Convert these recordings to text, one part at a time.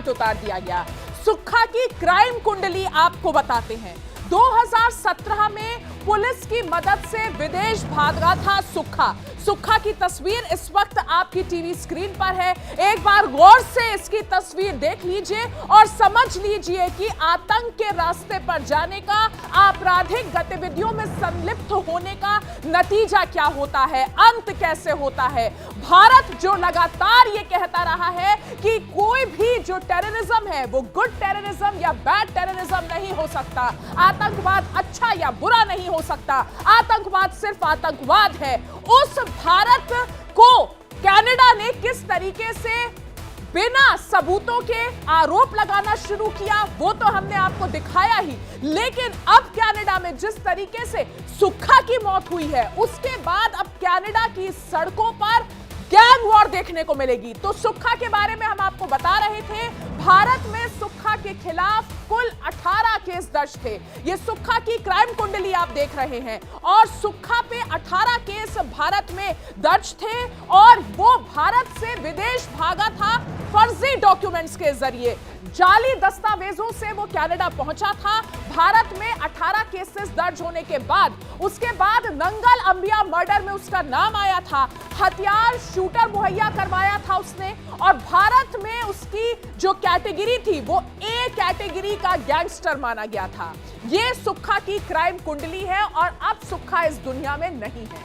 हाथ उतार दिया गया। सुक्खा की क्राइम कुंडली आपको बताते हैं। 2017 में पुलिस की मदद से विदेश भागा था सुक्खा। सुक्खा की तस्वीर इस वक्त आपकी टीवी स्क्रीन पर है। एक बार गौर से इसकी तस्वीर देख लीजिए और समझ लीजिए कि आतंक के रास्ते पर जाने का, आपराधिक गतिविधियों में संलिप्त होने का नतीजा क्या होता है, अंत कैसे होता है। भारत जो लगातार ये कहता रहा है कि कोई भी जो टेररिज्म है वो गुड टेररिज्म या बैड टेररिज्म नहीं हो सकता, आतंकवाद अच्छा या बुरा नहीं हो सकता, आतंकवाद सिर्फ आतंकवाद है। उस भारत को कनाडा ने किस तरीके से बिना सबूतों के आरोप लगाना शुरू किया वो तो हमने आपको दिखाया ही, लेकिन अब कनाडा में जिस तरीके से सुक्खा की मौत हुई है उसके बाद अब कनाडा की सड़कों पर गैंग वॉर देखने को मिलेगी। तो सुक्खा के बारे में हम आपको बता रहे थे, भारत में सुक्खा के खिलाफ कुल 18 केस दर्ज थे। ये सुक्खा की क्राइम कुंडली आप देख रहे हैं और सुक्खा पे 18 केस भारत में दर्ज थे और वो भारत से विदेश भागा था फर्जी डॉक्यूमेंट्स के जरिए। जाली दस्तावेजों से वो कनाडा पहुंचा था। भारत में 18 केसेस दर्ज होने के बाद उसके बाद नंगल अंबिया मर्डर में उसका नाम आया था, हथियार शूटर मुहैया करवाया था उसने और भारत में उसकी जो कैटेगरी थी वो ए कैटेगरी का गैंगस्टर माना गया था। ये सुक्खा की क्राइम कुंडली है और अब सुक्खा इस दुनिया में नहीं है।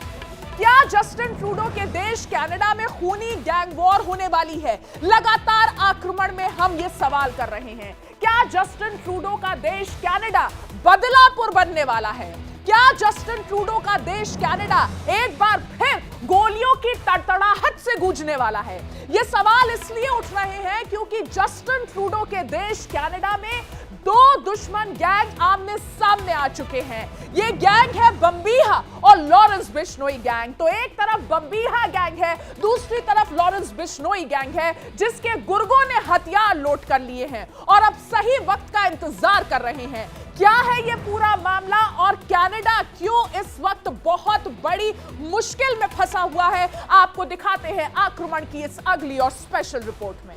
क्या जस्टिन ट्रूडो के देश कनाडा में खूनी गैंग वॉर होने वाली है? लगातार आक्रमण में हम ये सवाल कर रहे हैं। क्या जस्टिन ट्रूडो का देश कनाडा बदलापुर बनने वाला है? क्या जस्टिन ट्रूडो का देश कनाडा एक बार फिर गोलियों की तड़तड़ाहट से गूंजने वाला है? ये सवाल इसलिए उठ रहे हैं क्योंकि जस्टिन ट्रूडो के देश कनाडा में दो दुश्मन गैंग आमने सामने आ चुके हैं। ये गैंग है बम्बीहा और लॉरेंस बिश्नोई गैंग। तो एक तरफ बम्बीहा गैंग है, दूसरी तरफ लॉरेंस बिश्नोई गैंग है जिसके गुर्गों ने हथियार लोड कर लिए हैं और अब सही वक्त का इंतजार कर रहे हैं। क्या है ये पूरा मामला और कनाडा क्यों इस वक्त बहुत बड़ी मुश्किल में फंसा हुआ है, आपको दिखाते हैं आक्रमण की इस अगली और स्पेशल रिपोर्ट में।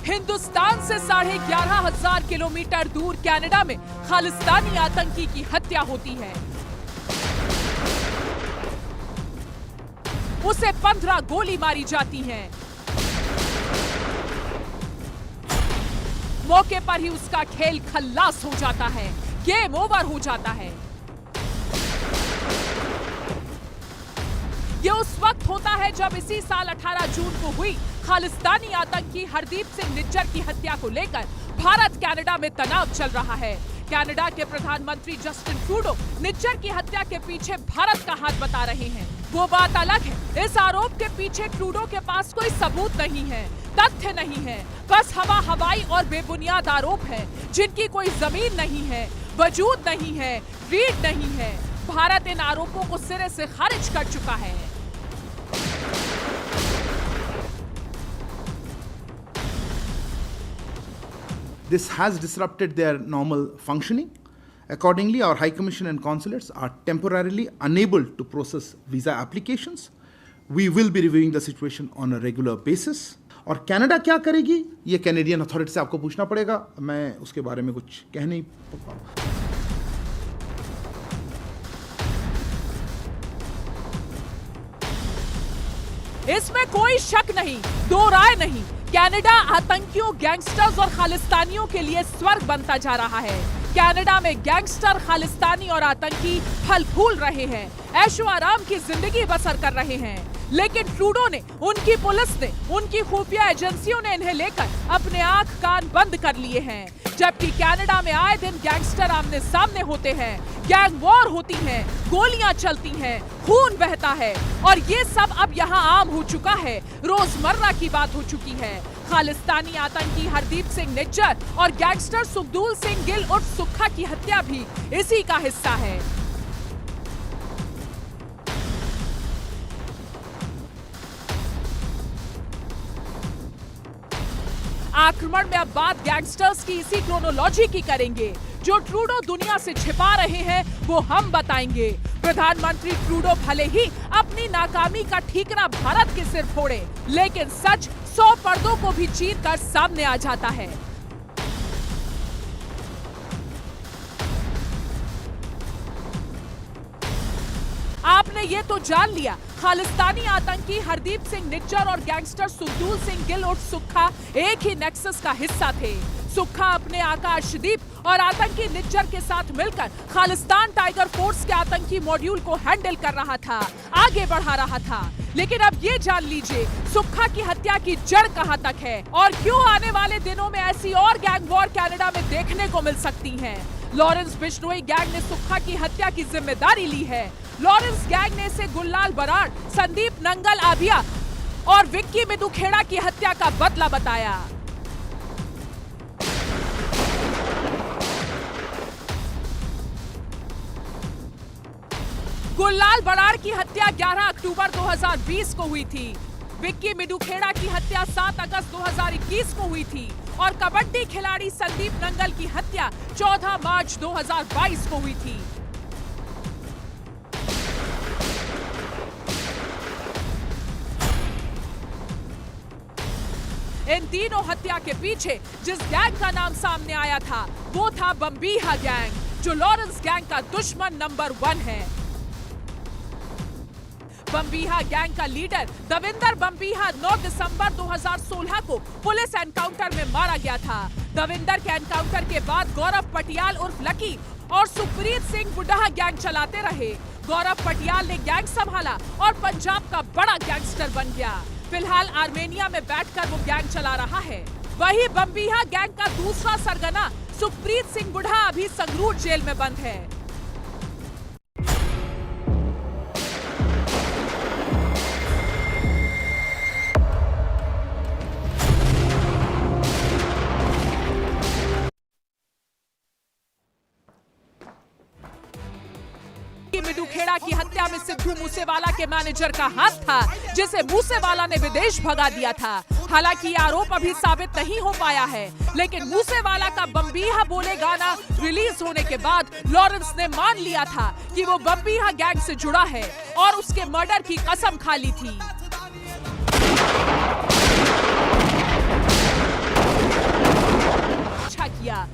हिंदुस्तान से 11,500 किलोमीटर दूर कनाडा में खालिस्तानी आतंकी की हत्या होती है। उसे 15 गोली मारी जाती हैं। मौके पर ही उसका खेल खल्लास हो जाता है, गेम ओवर हो जाता है। ये उस वक्त होता है जब इसी साल 18 जून को हुई खालिस्तानी आतंकी हरदीप सिंह निज्जर की हत्या को लेकर भारत कनाडा में तनाव चल रहा है। कनाडा के प्रधानमंत्री जस्टिन ट्रूडो निज्जर की हत्या के पीछे भारत का हाथ बता रहे हैं। वो बात अलग है, इस आरोप के पीछे ट्रूडो के पास कोई सबूत नहीं है, तथ्य नहीं है, बस हवाई और बेबुनियाद आरोप है जिनकी कोई जमीन नहीं है, वजूद नहीं है, रीढ़ नहीं है। भारत इन आरोपों को सिरे से खारिज कर चुका है। This has disrupted their normal functioning. Accordingly, our High Commission and consulates are temporarily unable to process visa applications. We will be reviewing the situation on a regular basis. और कनाडा क्या करेगी ये कैनेडियन अथॉरिटी से आपको पूछना पड़ेगा, मैं उसके बारे में कुछ कह नहीं पाऊंगा। इसमें कोई शक नहीं, दो राय नहीं, कनाडा आतंकियों, गैंगस्टर्स और खालिस्तानियों के लिए स्वर्ग बनता जा रहा है। कनाडा में गैंगस्टर, खालिस्तानी और आतंकी फल फूल रहे हैं, ऐशो आराम की जिंदगी बसर कर रहे हैं। लेकिन ट्रूडो ने, उनकी पुलिस ने, उनकी खुफिया एजेंसियों ने इन्हें लेकर अपने आंख कान बंद कर लिए हैं। जबकि कनाडा में आए दिन गैंगस्टर आमने सामने होते हैं, गैंग वॉर होती है, गोलियां चलती हैं, खून बहता है और ये सब अब यहाँ आम हो चुका है, रोजमर्रा की बात हो चुकी है। खालिस्तानी आतंकी हरदीप सिंह निज्जर और गैंगस्टर सुखदूल सिंह गिल उर्फ सुक्खा की हत्या भी इसी का हिस्सा है। आक्रमण में अब बात गैंगस्टर्स की इसी क्रोनोलॉजी की करेंगे। जो ट्रूडो दुनिया से छिपा रहे हैं वो हम बताएंगे। प्रधानमंत्री ट्रूडो भले ही अपनी नाकामी का ठीकरा भारत के सिर फोड़े, लेकिन सच 100 पर्दों को भी चीर कर सामने आ जाता है। आपने ये तो जान लिया, खालिस्तानी आतंकी हरदीप सिंह निज्जर और गैंगस्टर सुखदूल सिंह गिल उर्फ सुक्खा एक ही नेक्सस का हिस्सा थे। सुक्खा अपने आका अर्शदीप और आतंकी निज्जर के साथ मिलकर खालिस्तान टाइगर फोर्स के आतंकी मॉड्यूल को हैंडल कर रहा था, आगे बढ़ा रहा था। लेकिन अब ये जान लीजिए सुक्खा की हत्या की जड़ कहां तक है और क्यों आने वाले दिनों में ऐसी और गैंग वॉर कनाडा में देखने को मिल सकती हैं। लॉरेंस बिश्नोई गैंग ने सुक्खा की हत्या की जिम्मेदारी ली है। लॉरेंस गैंग ने इसे गुललाल बराड़, संदीप नंगल आबिया और विक्की मिदुखेड़ा की हत्या का बदला बताया। गुललाल बराड़ की हत्या 11 अक्टूबर 2020 को हुई थी। विक्की मिदुखेड़ा की हत्या 7 अगस्त 2021 को हुई थी और कबड्डी खिलाड़ी संदीप नंगल की हत्या 14 मार्च 2022 को हुई थी। इन तीनों हत्या के पीछे जिस गैंग का नाम सामने आया था वो था बम्बीहा गैंग, जो लॉरेंस गैंग का दुश्मन नंबर 1 है। बम्बीहा गैंग का लीडर दविंदर बम्बीहा 9 दिसंबर 2016 को पुलिस एनकाउंटर में मारा गया था। दविंदर के एनकाउंटर के बाद गौरव पटियाल उर्फ लकी और सुखप्रीत सिंह बुड्ढा गैंग चलाते रहे। गौरव पटियाल ने गैंग संभाला और पंजाब का बड़ा गैंगस्टर बन गया। फिलहाल आर्मेनिया में बैठकर वो गैंग चला रहा है। वही बम्बीहा गैंग का दूसरा सरगना सुखप्रीत सिंह बुड्ढा अभी संगरूर जेल में बंद है। मिदुखेड़ा की हत्या में सिद्धू मूसेवाला के मैनेजर का हाथ था, जिसे मूसेवाला ने विदेश भगा दिया था। हालांकि ये आरोप अभी साबित नहीं हो पाया है, लेकिन मूसेवाला का बम्बीहा बोले गाना रिलीज होने के बाद लॉरेंस ने मान लिया था कि वो बम्बीहा गैंग से जुड़ा है और उसके मर्डर की कसम खा ली थी। अच्छा किया,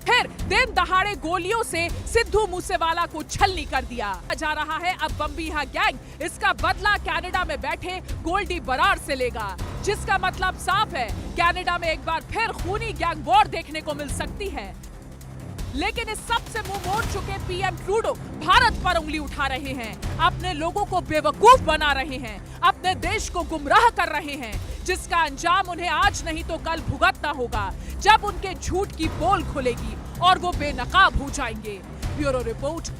फिर दिन दहाड़े गोलियों से सिद्धू मूसेवाला को छलनी कर दिया जा रहा है। अब बम्बीहा गैंग इसका बदला कनाडा में बैठे गोल्डी बराड़ से लेगा, जिसका मतलब साफ है कनाडा में एक बार फिर खूनी गैंग वॉर देखने को मिल सकती है। लेकिन इस सब से मुंह मोड़ चुके पीएम ट्रूडो भारत पर उंगली उठा रहे हैं, अपने लोगों को बेवकूफ बना रहे हैं, अपने देश को गुमराह कर रहे हैं, जिसका अंजाम उन्हें आज नहीं तो कल भुगतना होगा, जब उनके झूठ की पोल खुलेगी और वो बेनकाब हो जाएंगे। Bureau report.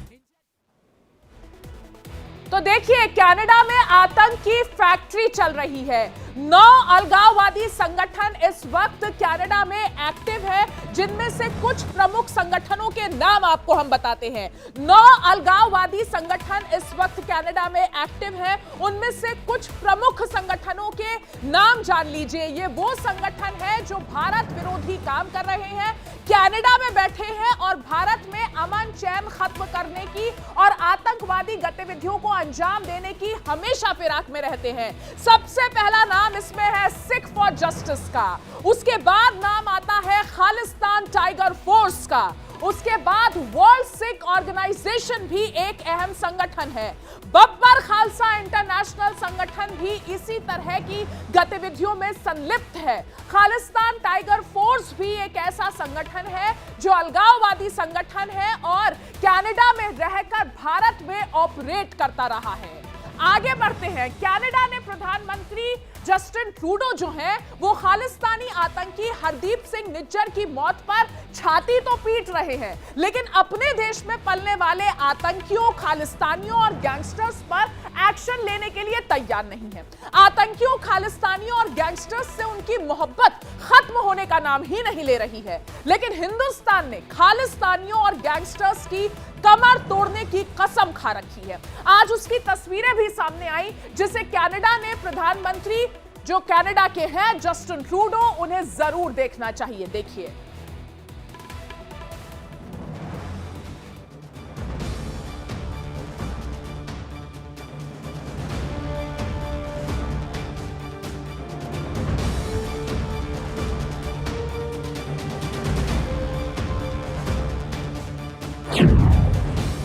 तो देखिए, कनाडा में आतंक की फैक्ट्री चल रही है। 9 अलगाववादी संगठन इस वक्त कनाडा में एक्टिव है, जिनमें से कुछ प्रमुख संगठनों के नाम आपको हम बताते हैं। 9 अलगाववादी संगठन इस वक्त कनाडा में एक्टिव है, उनमें से कुछ प्रमुख संगठनों के नाम जान लीजिए। ये वो संगठन है जो भारत विरोधी काम कर रहे हैं, कनाडा में बैठे हैं और भारत में अमन चैन खत्म करने की और आतंकवादी गतिविधियों को अंजाम देने की हमेशा फिराक में रहते हैं। सबसे पहला नाम इसमें है सिख फॉर जस्टिस का, उसके बाद नाम आता है खालिस्तान टाइगर फोर्स का, उसके बाद वर्ल्ड सिख ऑर्गेनाइजेशन भी एक अहम संगठन है। बब्बर खालसा इंटरनेशनल संगठन भी इसी तरह की गतिविधियों में संलिप्त है। खालिस्तान टाइगर फोर्स भी एक ऐसा संगठन है जो अलगाववादी संगठन है और कनाडा में रहकर भारत में ऑपरेट करता रहा है। आगे बढ़ते हैं। कनाडा ने प्रधानमंत्री जस्टिन ट्रूडो जो हैं, वो खालिस्तानी आतंकी हरदीप सिंह निज्जर की मौत पर छाती तो पीट रहे हैं, लेकिन अपने देश में पलने वाले आतंकियों, खालिस्तानियों और गैंगस्टर्स पर एक्शन लेने के लिए तैयार नहीं है। आतंकियों, खालिस्तानियों और गैंगस्टर्स से उनकी मोहब्बत खत्म होने का नाम ही नहीं ले रही है, लेकिन हिंदुस्तान ने खालिस्तानियों और गैंगस्टर्स की कमर तोड़ने की कसम खा रखी है। आज उसकी तस्वीरें भी सामने आई, जिसे कनाडा ने प्रधानमंत्री जो कनाडा के हैं, जस्टिन ट्रूडो, उन्हें जरूर देखना चाहिए। देखिए,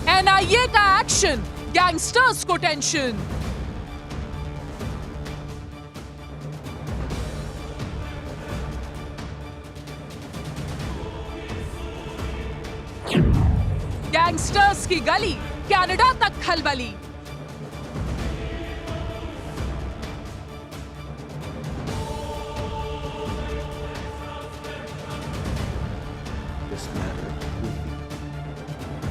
एनआईए का एक्शन, गैंगस्टर्स को टेंशन। गैंगस्टर्स की गली, कनाडा तक खलबली।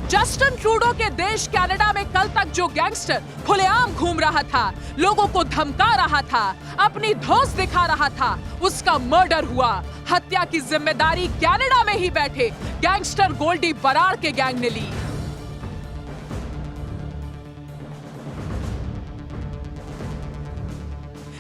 जस्टिन ट्रूडो के देश कनाडा में कल तक जो गैंगस्टर खुलेआम घूम रहा था, लोगों को धमका रहा था, अपनी धौंस दिखा रहा था, उसका मर्डर हुआ। हत्या की जिम्मेदारी कनाडा में ही बैठे गैंगस्टर गोल्डी बराड़ के गैंग ने ली।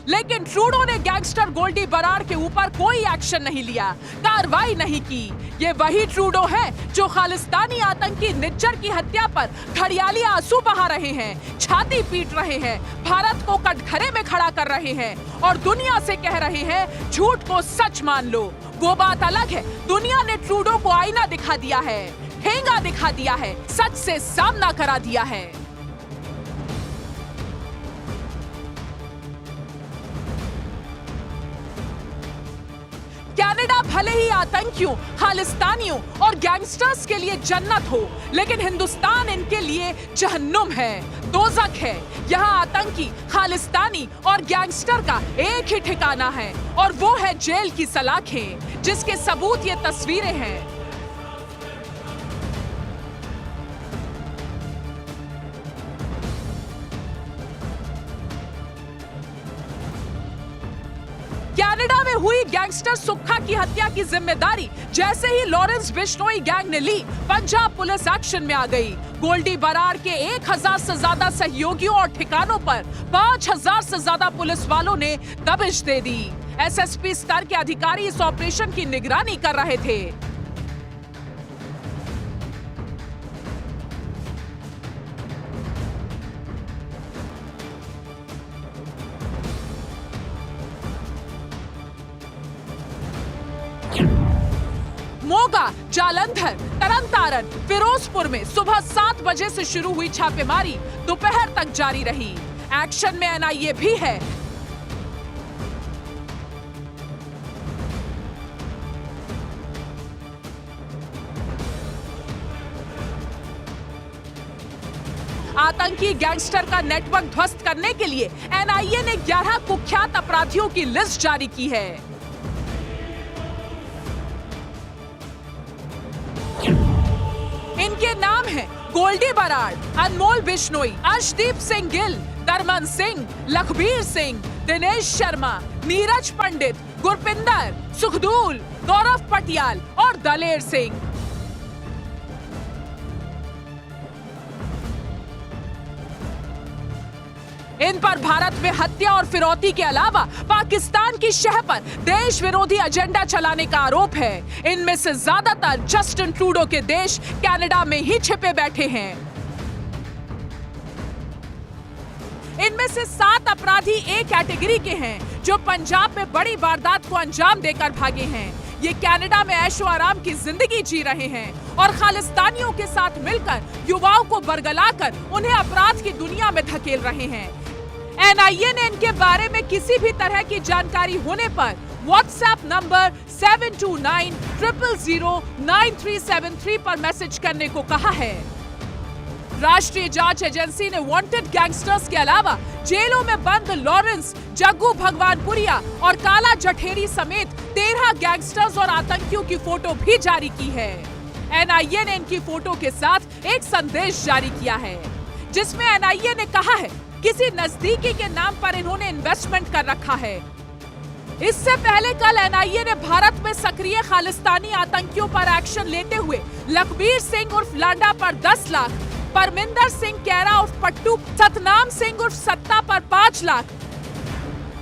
लेकिन ट्रूडो ने गैंगस्टर गोल्डी बराड़ के ऊपर कोई एक्शन नहीं लिया, कार्रवाई नहीं की। ये वही ट्रूडो है जो खालिस्तानी आतंकी निज्जर की हत्या पर घड़ियाली आंसू बहा रहे हैं, छाती पीट रहे हैं, भारत को कटघरे में खड़ा कर रहे हैं और दुनिया से कह रहे हैं झूठ को सच मान लो। वो बात अलग है, दुनिया ने ट्रूडो को आईना दिखा दिया है, ठेंगा दिखा दिया है, सच से सामना करा दिया है। कनाडा भले ही आतंकियों, खालिस्तानियों और गैंगस्टर्स के लिए जन्नत हो, लेकिन हिंदुस्तान इनके लिए जहन्नुम है, दोज़ख है। यहाँ आतंकी, खालिस्तानी और गैंगस्टर का एक ही ठिकाना है और वो है जेल की सलाखें, जिसके सबूत ये तस्वीरें हैं। कनाडा में हुई गैंगस्टर सुक्खा की हत्या की जिम्मेदारी जैसे ही लॉरेंस बिश्नोई गैंग ने ली, पंजाब पुलिस एक्शन में आ गई। गोल्डी बराड़ के 1000 से ज्यादा सहयोगियों और ठिकानों पर 5000 से ज्यादा पुलिस वालों ने दबिश दे दी। एसएसपी स्तर के अधिकारी इस ऑपरेशन की निगरानी कर रहे थे। मोगा, जालंधर, तरनतारन, फिरोजपुर में सुबह 7 बजे से शुरू हुई छापेमारी दोपहर तक जारी रही। एक्शन में एनआईए भी है। आतंकी गैंगस्टर का नेटवर्क ध्वस्त करने के लिए एनआईए ने 11 कुख्यात अपराधियों की लिस्ट जारी की है। इनके नाम हैं गोल्डी बराड़, अनमोल बिश्नोई, अर्शदीप सिंह गिल, दरमन सिंह, लखबीर सिंह, दिनेश शर्मा, नीरज पंडित, गुरपिंदर, सुखदूल, गौरव पटियाल और दलेर सिंह। इन पर भारत में हत्या और फिरौती के अलावा पाकिस्तान की शह पर देश विरोधी एजेंडा चलाने का आरोप है। इनमें से ज्यादातर जस्टिन ट्रूडो के देश कनाडा में ही छिपे बैठे हैं। इनमें से 7 अपराधी एक कैटेगरी के हैं जो पंजाब में बड़ी वारदात को अंजाम देकर भागे हैं। ये कनाडा में ऐशो आराम की जिंदगी जी रहे हैं और खालिस्तानियों के साथ मिलकर युवाओं को बरगलाकर उन्हें अपराध की दुनिया में धकेल रहे हैं। एनआईए ने इनके बारे में किसी भी तरह की जानकारी होने पर व्हाट्सएप नंबर 7290009373 पर मैसेज करने को कहा है। राष्ट्रीय जांच एजेंसी ने वांटेड गैंगस्टर्स के अलावा जेलों में बंद लॉरेंस, जग्गू भगवानपुरिया और काला जठेरी समेत 13 गैंगस्टर्स और आतंकियों की फोटो भी जारी की है। एनआईए ने इनकी फोटो के साथ एक संदेश जारी किया है, जिसमें एनआईए ने कहा है किसी नजदीकी के नाम पर इन्होंने इन्वेस्टमेंट कर रखा है। इससे पहले कल एनआईए ने भारत में सक्रिय खालिस्तानी आतंकियों पर एक्शन लेते हुए लखबीर सिंह उर्फ लांडा पर 10 लाख, परमिंदर सिंह कैरा उर्फ पट्टू, सतनाम सिंह उर्फ सत्ता पर 5 लाख,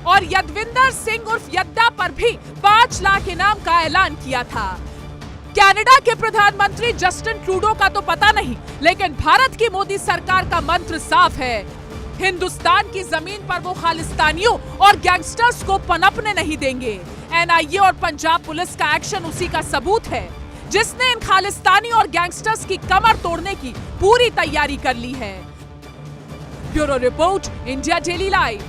और यदविंदर सिंह उर्फ यद्दा पर भी 5 लाख इनाम का ऐलान किया था। कनाडा के प्रधानमंत्री जस्टिन ट्रूडो का तो पता नहीं, लेकिन भारत की मोदी सरकार का मंत्र साफ है। हिंदुस्तान की जमीन पर वो खालिस्तानियों और गैंगस्टर्स को पनपने नहीं देंगे। एनआईए और पंजाब पुलिस का एक्शन उसी का सबूत है, जिसने इन खालिस्तानी और गैंगस्टर्स की कमर तोड़ने की पूरी तैयारी कर ली है। Bureau report, India daily live.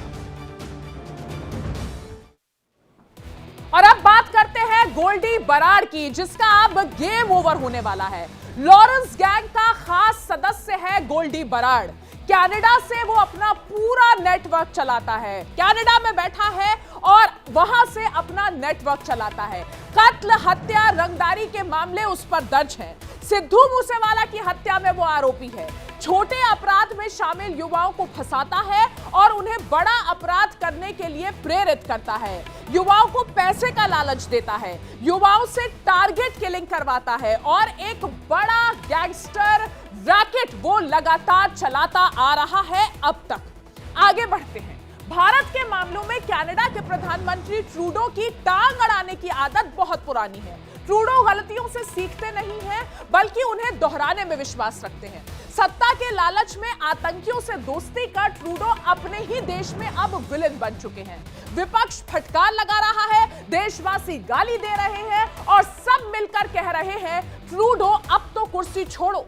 और अब बात करते हैं गोल्डी बराड़ की, जिसका अब गेम ओवर होने वाला है। लॉरेंस गैंग का खास सदस्य है गोल्डी बराड़। कनाडा से वो अपना पूरा नेटवर्क चलाता है, कनाडा में बैठा है और वहां से अपना नेटवर्क चलाता है। कत्ल, हत्या, रंगदारी के मामले उस पर दर्ज हैं। सिद्धू मूसेवाला की हत्या में वो आरोपी है। छोटे अपराध में शामिल युवाओं को फंसाता है और उन्हें बड़ा अपराध करने के लिए प्रेरित करता है। युवाओं को पैसे का लालच देता है, युवाओं से टारगेट किलिंग करवाता है और एक बड़ा गैंगस्टर रैकेट वो लगातार चलाता आ रहा है अब तक। आगे बढ़ते हैं। भारत के मामलों में कनाडा के प्रधानमंत्री ट्रूडो की टांग अड़ाने की आदत बहुत पुरानी है। ट्रूडो गलतियों से सीखते नहीं हैं, बल्कि उन्हें दोहराने में विश्वास रखते हैं। सत्ता के लालच में आतंकियों से दोस्ती कर ट्रूडो अपने ही देश में अब विलेन बन चुके हैं। विपक्ष फटकार लगा रहा है, देशवासी गाली दे रहे हैं और सब मिलकर कह रहे हैं, ट्रूडो अब तो कुर्सी छोड़ो।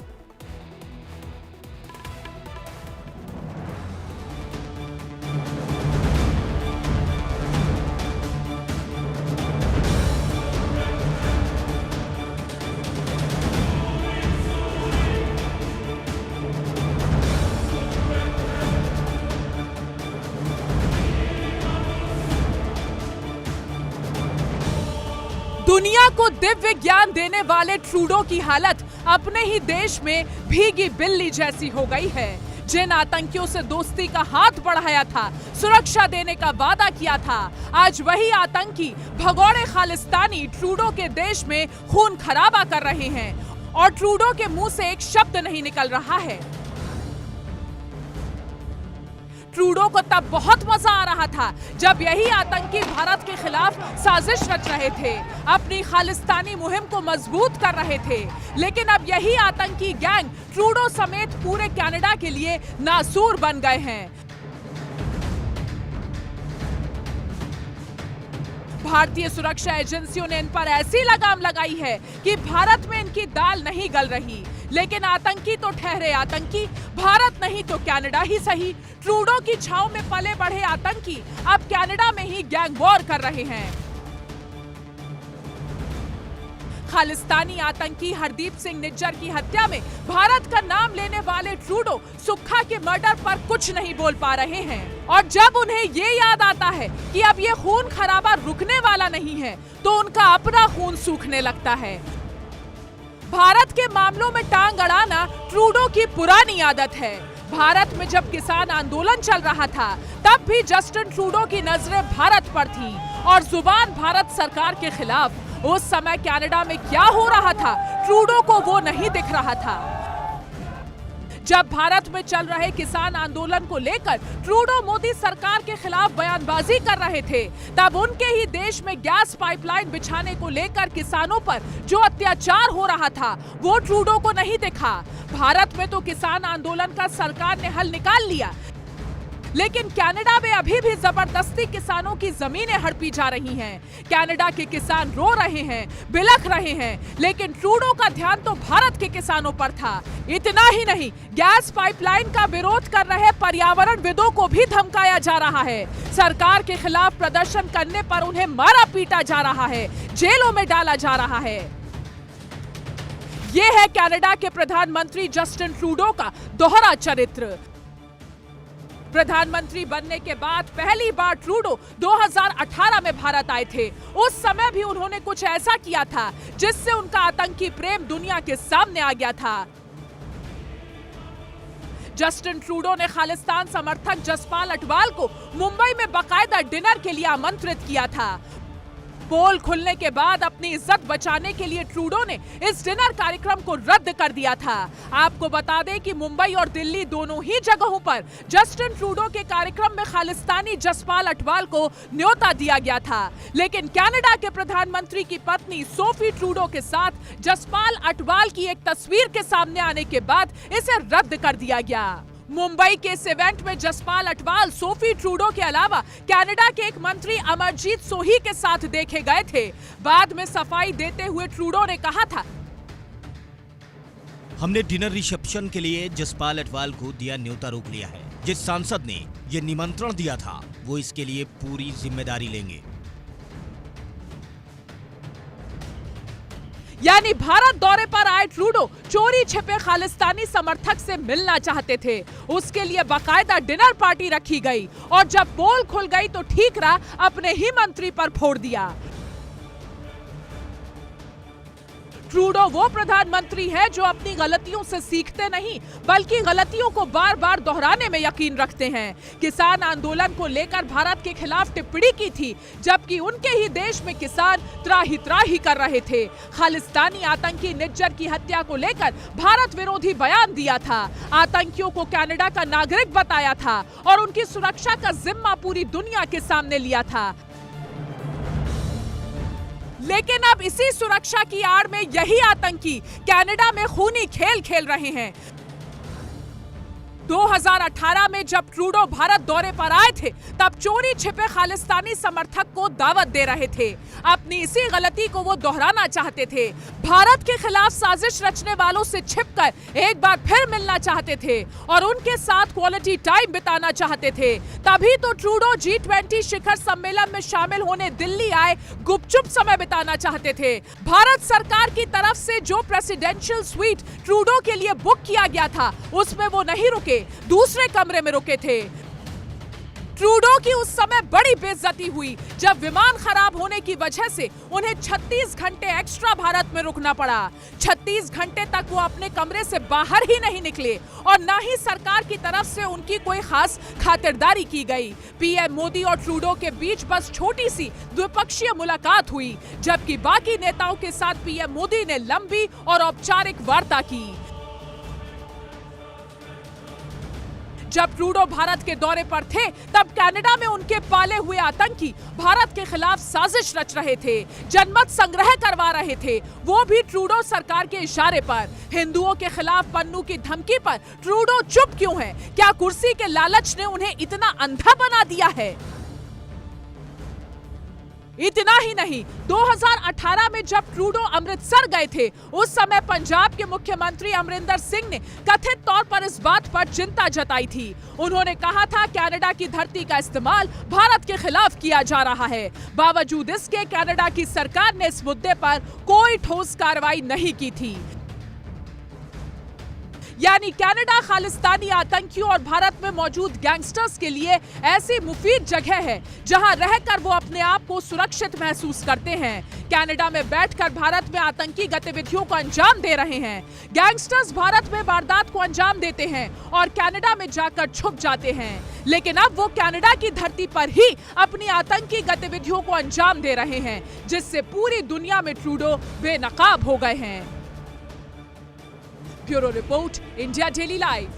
दुनिया को दिव्य ज्ञान देने वाले ट्रूडो की हालत अपने ही देश में भीगी बिल्ली जैसी हो गई है। जिन आतंकियों से दोस्ती का हाथ बढ़ाया था, सुरक्षा देने का वादा किया था, आज वही आतंकी भगोड़े खालिस्तानी ट्रूडो के देश में खून खराबा कर रहे हैं और ट्रूडो के मुंह से एक शब्द नहीं निकल रहा है। ट्रूडो को तब बहुत मजा आ रहा था जब यही आतंकी भारत के खिलाफ साजिश रच रहे थे, अपनी खालिस्तानी मुहिम को मजबूत कर रहे थे। लेकिन अब यही आतंकी गैंग ट्रूडो समेत पूरे कनाडा के लिए नासूर बन गए हैं। भारतीय सुरक्षा एजेंसियों ने इन पर ऐसी लगाम लगाई है कि भारत में इनकी दाल नहीं गल रही। लेकिन आतंकी तो ठहरे आतंकी, भारत नहीं तो कनाडा ही सही। ट्रूडो की छांव में पले बढ़े आतंकी अब कनाडा में ही गैंग वॉर कर रहे हैं। खालिस्तानी आतंकी हरदीप सिंह निज्जर की हत्या में भारत का नाम लेने वाले ट्रूडो सुक्खा के मर्डर पर कुछ नहीं बोल पा रहे हैं। और जब उन्हें ये याद आता है कि अब ये खून खराबा रुकने वाला नहीं है, तो उनका अपना खून सूखने लगता है। भारत के मामलों में टांग अड़ाना ट्रूडो की पुरानी आदत है। भारत में जब किसान आंदोलन चल रहा था, तब भी जस्टिन ट्रूडो की नजरें भारत पर थी और जुबान भारत सरकार के खिलाफ। उस समय कनाडा में क्या हो रहा था, ट्रूडो को वो नहीं दिख रहा था। जब भारत में चल रहे किसान आंदोलन को लेकर ट्रूडो मोदी सरकार के खिलाफ बयानबाजी कर रहे थे, तब उनके ही देश में गैस पाइपलाइन बिछाने को लेकर किसानों पर जो अत्याचार हो रहा था, वो ट्रूडो को नहीं दिखा। भारत में तो किसान आंदोलन का सरकार ने हल निकाल लिया, लेकिन कनाडा में अभी भी जबरदस्ती किसानों की जमीनें हड़पी जा रही हैं। कनाडा के किसान रो रहे हैं, बिलख रहे हैं, लेकिन ट्रूडो का ध्यान तो भारत के किसानों पर था। इतना ही नहीं, गैस पाइपलाइन का विरोध कर रहे पर्यावरणविदों को भी धमकाया जा रहा है। सरकार के खिलाफ प्रदर्शन करने पर उन्हें मारा पीटा जा रहा है, जेलों में डाला जा रहा है। यह है कनाडा के प्रधानमंत्री जस्टिन ट्रूडो का दोहरा चरित्र। प्रधानमंत्री बनने के बाद पहली बार ट्रूडो 2018 में भारत आए थे। उस समय भी उन्होंने कुछ ऐसा किया था जिससे उनका आतंकी प्रेम दुनिया के सामने आ गया था। जस्टिन ट्रूडो ने खालिस्तान समर्थक जसपाल अटवाल को मुंबई में बाकायदा डिनर के लिए आमंत्रित किया था। पोल खुलने के बाद अपनी इज्जत बचाने के लिए ट्रूडो ने इस डिनर कार्यक्रम को रद्द कर दिया था। आपको बता दें कि मुंबई और दिल्ली दोनों ही जगहों पर जस्टिन ट्रूडो के कार्यक्रम में खालिस्तानी जसपाल अटवाल को न्योता दिया गया था, लेकिन कनाडा के प्रधानमंत्री की पत्नी सोफी ट्रूडो के साथ जसपाल अटवाल की एक तस्वीर के सामने आने के बाद इसे रद्द कर दिया गया। मुंबई के इस इवेंट में जसपाल अटवाल सोफी ट्रूडो के अलावा कनाडा के एक मंत्री अमरजीत सोही के साथ देखे गए थे। बाद में सफाई देते हुए ट्रूडो ने कहा था, हमने डिनर रिसेप्शन के लिए जसपाल अटवाल को दिया न्योता रोक लिया है। जिस सांसद ने ये निमंत्रण दिया था वो इसके लिए पूरी जिम्मेदारी लेंगे। यानी भारत दौरे पर आए ट्रूडो चोरी छिपे खालिस्तानी समर्थक से मिलना चाहते थे। उसके लिए बाकायदा डिनर पार्टी रखी गई और जब पोल खुल गई तो ठीक रहा, अपने ही मंत्री पर फोड़ दिया। ट्रूडो वो प्रधानमंत्री है जो अपनी गलतियों से सीखते नहीं बल्कि गलतियों को बार बार दोहराने में यकीन रखते हैं। किसान आंदोलन को लेकर भारत के खिलाफ टिप्पणी की थी, जबकि उनके ही देश में किसान त्राही त्राही कर रहे थे। खालिस्तानी आतंकी निज्जर की हत्या को लेकर भारत विरोधी बयान दिया था। आतंकियों को कनाडा का नागरिक बताया था और उनकी सुरक्षा का जिम्मा पूरी दुनिया के सामने लिया था। लेकिन अब इसी सुरक्षा की आड़ में यही आतंकी कनाडा में खूनी खेल खेल रहे हैं। 2018 में जब ट्रूडो भारत दौरे पर आए थे तब चोरी छिपे खालिस्तानी समर्थक को दावत दे रहे थे। अपनी इसी गलती को वो दोहराना चाहते थे। भारत के खिलाफ साजिश रचने वालों से छिपकर एक बार फिर मिलना चाहते थे और उनके साथ क्वालिटी टाइम बिताना चाहते थे। तभी तो ट्रूडो G20 शिखर सम्मेलन में शामिल होने दिल्ली आए, गुपचुप समय बिताना चाहते थे। भारत सरकार की तरफ से जो प्रेसिडेंशियल स्वीट ट्रूडो के लिए बुक किया गया था उसमें वो नहीं रुके, दूसरे कमरे में रुके थे। ट्रूडो की उस समय बड़ी बेइज्जती हुई जब विमान खराब होने की वजह से उन्हें 36 घंटे एक्स्ट्रा भारत में रुकना पड़ा। 36 घंटे तक वो अपने कमरे से बाहर ही नहीं निकले और ना ही सरकार की तरफ से उनकी कोई खास खातिरदारी की गई। पीएम मोदी और ट्रूडो के बीच बस छोटी सी द्विपक्षीय मुलाकात हुई, जबकि बाकी नेताओं के साथ पीएम मोदी ने लंबी और औपचारिक वार्ता की। जब ट्रूडो भारत के दौरे पर थे तब कनाडा में उनके पाले हुए आतंकी भारत के खिलाफ साजिश रच रहे थे, जनमत संग्रह करवा रहे थे, वो भी ट्रूडो सरकार के इशारे पर। हिंदुओं के खिलाफ पन्नू की धमकी पर ट्रूडो चुप क्यों है? क्या कुर्सी के लालच ने उन्हें इतना अंधा बना दिया है? इतना ही नहीं, 2018 में जब ट्रूडो अमृतसर गए थे उस समय पंजाब के मुख्यमंत्री अमरिंदर सिंह ने कथित तौर पर इस बात पर चिंता जताई थी। उन्होंने कहा था कनाडा की धरती का इस्तेमाल भारत के खिलाफ किया जा रहा है। बावजूद इसके कनाडा की सरकार ने इस मुद्दे पर कोई ठोस कार्रवाई नहीं की थी। यानी कनाडा खालिस्तानी आतंकियों और भारत में मौजूद गैंगस्टर्स के लिए ऐसी मुफीद जगह है जहां रहकर वो अपने आप को सुरक्षित महसूस करते हैं। कनाडा में बैठकर भारत में आतंकी गतिविधियों को अंजाम दे रहे हैं। गैंगस्टर्स भारत में वारदात को अंजाम देते हैं और कनाडा में जाकर छुप जाते हैं, लेकिन अब वो कनाडा की धरती पर ही अपनी आतंकी गतिविधियों को अंजाम दे रहे हैं, जिससे पूरी दुनिया में ट्रूडो बेनकाब हो गए हैं। Bureau report, India daily live.